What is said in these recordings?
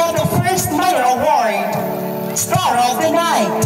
have the first minor award, Star of the Night.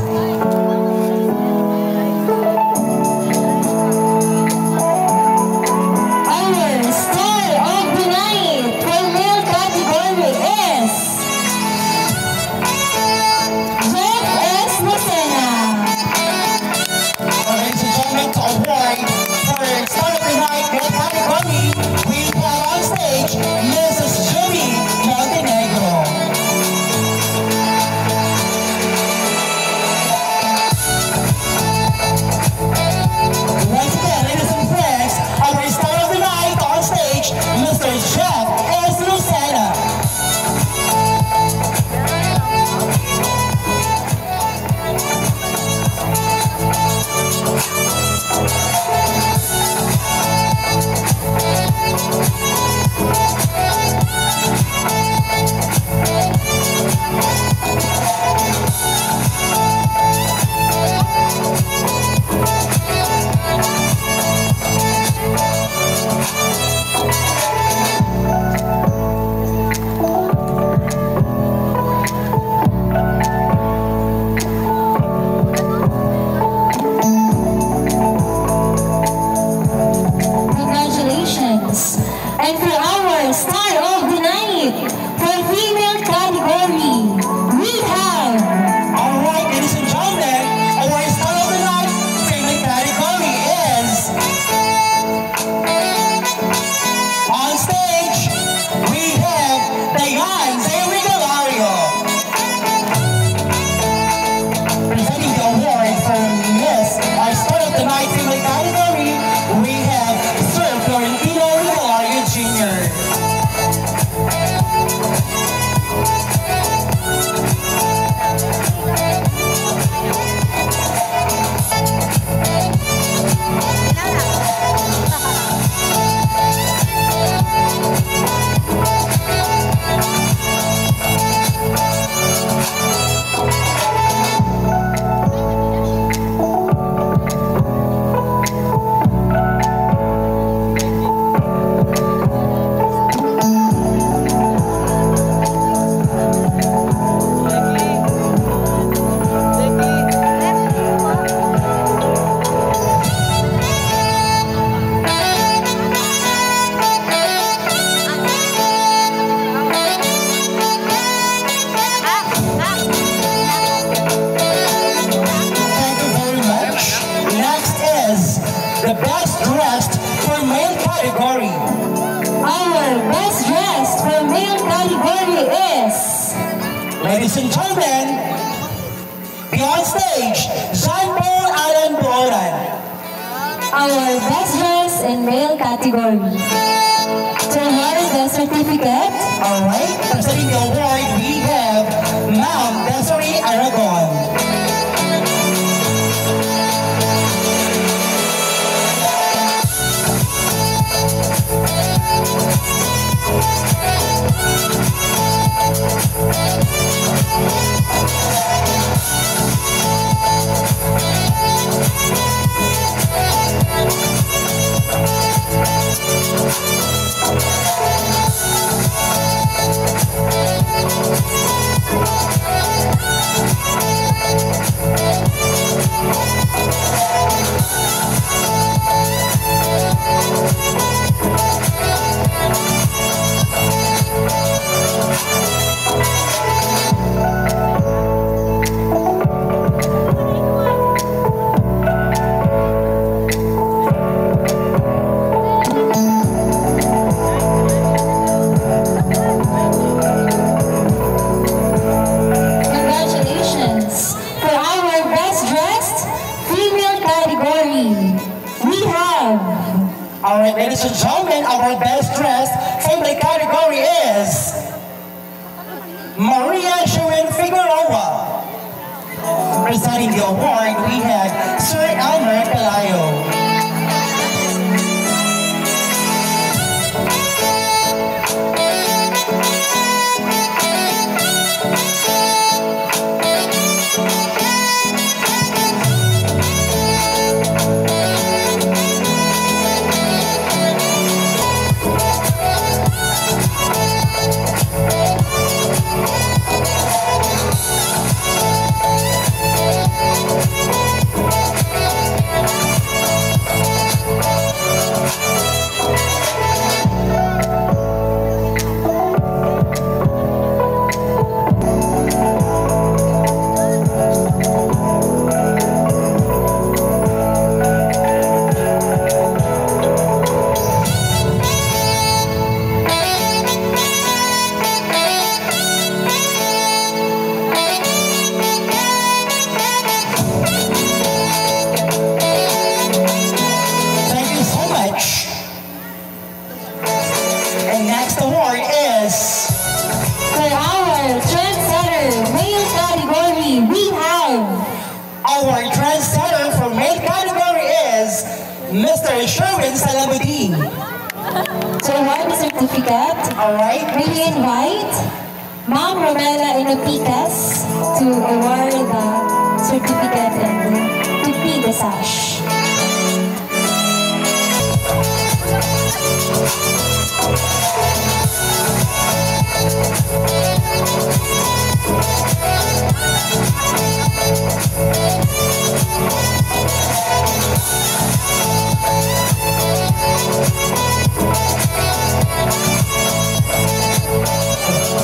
And for our Star of the Night, for female category, we have... Alright, ladies and gentlemen, our Star of the Night female category is... On stage, we have Diane Zerigo-Lario. Presenting the award for Miss, our Star of the Night female category, we have Sir Florentino Jr. The best dressed for male category. Our best dressed for male category is... Ladies and gentlemen, beyond stage, Jean-Paul Alan Boran. Our best dressed in male category. To award the certificate. Alright, presenting the award, we have Ma'am Desiree Aragon. Alright, ladies and gentlemen, our best dressed female category is Maria Sherwin Figueroa. Presenting the award, we have Sir Elmer Pelayo. Mr. Sherwin Salamudin. To award the certificate, Alright? may we invite Ma'am Romela Inopicas to award the certificate and to be the sash.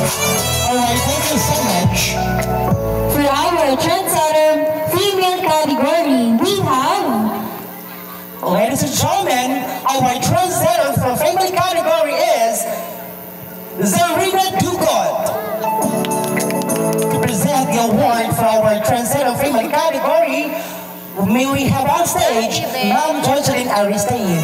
Alright, thank you so much. For our trendsetter female category, we have Ladies and gentlemen, our trendsetter for female category is Zarina Dugot. To present the award for our trendsetter female category, may we have on stage Ma'am Jocelyn Aristain.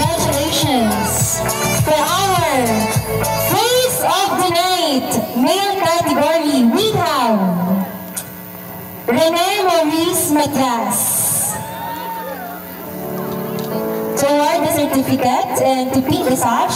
congratulations. For our face of the night male category, we have Rene Maurice Matias. To award the certificate and to be the sash,